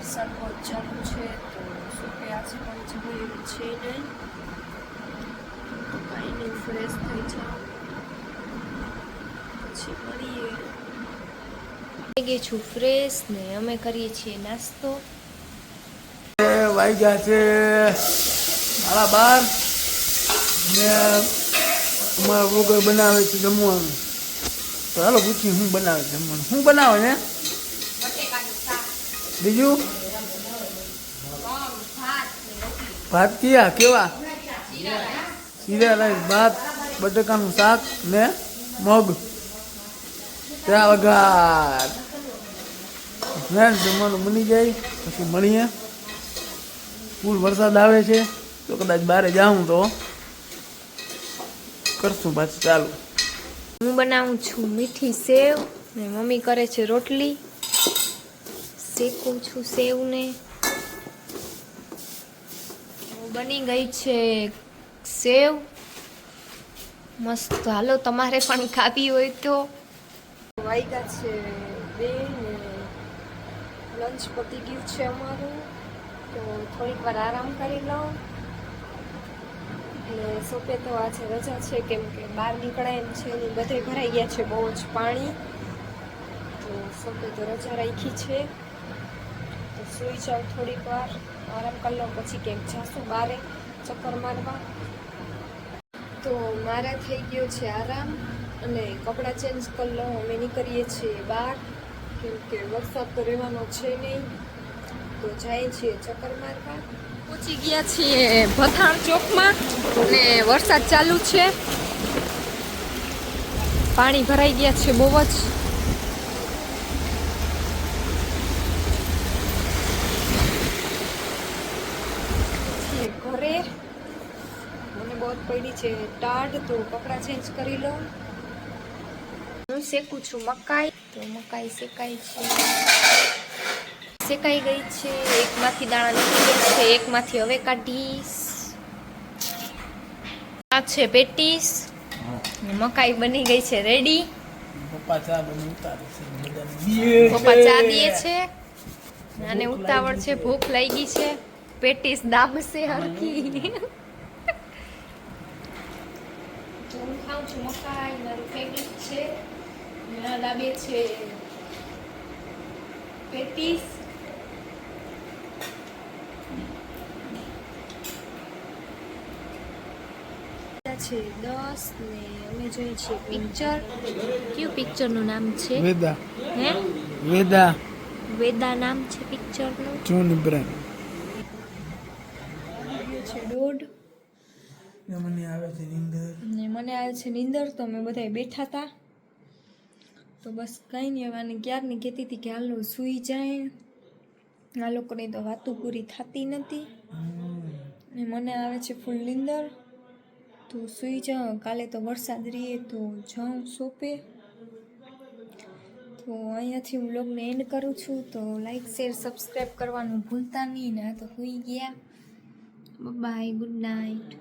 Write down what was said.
વરસાદ બહુ ચાલુ છે તો સોપે આજે પણ જવું એવું છે નહીં. તો કાંઈ નહીં, ફ્રેશ થઈ જાઓ પછી મળીએ. થઈ ગઈ છું ફ્રેશ ને અમે કરીએ છીએ નાસ્તો. વાગ્યા છે 12:30 ને અમારા વગર બનાવે છે જમવાનું. તો હાલો પૂછી શું બનાવે જમવાનું, શું બનાવે ને બીજું ભાત કયા કેવા જીરા રાઈસ, ભાત, બટાકાનું શાક ને મગ ત્યાં વઘાર. જમવાનું બની જાય પછી મળીએ. ફૂલ વરસાદ આવે છે તો કદાચ બહાર જાઉં તો કરશું પાછું ચાલુ. હું બનાવું છું મીઠી સેવ ને મમ્મી કરે છે રોટલી. શેકું છું સેવને. બની ગઈ છે સેવ મસ્ત. હાલો તમારે પણ ખાવી હોય તો. વાગ્યા છે 2 ને લંચ પતી ગયું છે અમારું. તો થોડીક વાર આરામ કરી લઉં. એટલે સોપે તો આજે રજા છે કેમ કે બહાર નીકળાય એમ છે ને બધે ભરાઈ ગયા છે બહુ જ પાણી. તો સોપે તો રજા રાખી છે. તો સૂઈ જાઉં થોડીક વાર, આરામ કરી લઉં પછી ક્યાંક જાશું બહાર ચક્કર મારવા. તો મારે થઈ ગયો છે આરામ અને કપડાં ચેન્જ કરી લઉં. અમે નીકળીએ છીએ બહાર કેમ કે વરસાદ તો રહેવાનો છે નહીં. તો જાય છીએ ચક્કર મારવા. પહોંચી ગયા છીએ ભથાણ ચોકમાં ને વરસાદ ચાલુ છે. પાણી ભરાઈ ગયા છે બહુ જ. ઘરે મને બહુ પડી છે ટાઢ, તો કપડાં ચેન્જ કરી લઉં. હું શેકું છું મકાઈ. તો મકાઈ શેકાઈ છે, શેકાઈ ગઈ છે. એકમાંથી દાણા નીકળી ગયા છે, એકમાંથી હવે કાઢીશ. આ છે પેટીસ. મકાઈ બની ગઈ છે રેડી. પપ્પા ચા બની ઉતારે છે. પપ્પા ચા દે છે. આને ઉતાવળ છે, ભૂખ લાગી છે. પેટીસ દાબશે હરખી. હું ખાઉં છું મકાઈ, મારું ફેવરિટ છે. આ દાબે છે પેટીસ. છે 10 ને અમે જોઈએ છીએ પિક્ચર. કયું પિક્ચરનું નામ છે? વેદા. હે વેદા. વેદા નામ છે પિક્ચરનું. જોન ઇબ્રાહિમ. છે 1:30 મને આવે છે નીંદર. ને મને આવે છે નીંદર. તો અમે બધા બેઠા હતા. તો બસ કંઈ નહીં, હવે આને ક્યારની કહેતી હતી કે હાલો સૂઈ જાય. આ લોકોની તો વાતું પૂરી થતી નથી ને મને આવે છે ફૂલ નીંદર. તો સૂઈ જાઉં. કાલે તો વરસાદ રહીએ તો જાઉં સોપે. તો અહીંયાથી હું વ્લોગને એન્ડ કરું છું. તો લાઈક શેર સબસ્ક્રાઈબ કરવાનું ભૂલતા નહીં. ને આ તો સૂઈ ગયા. Bye, good night.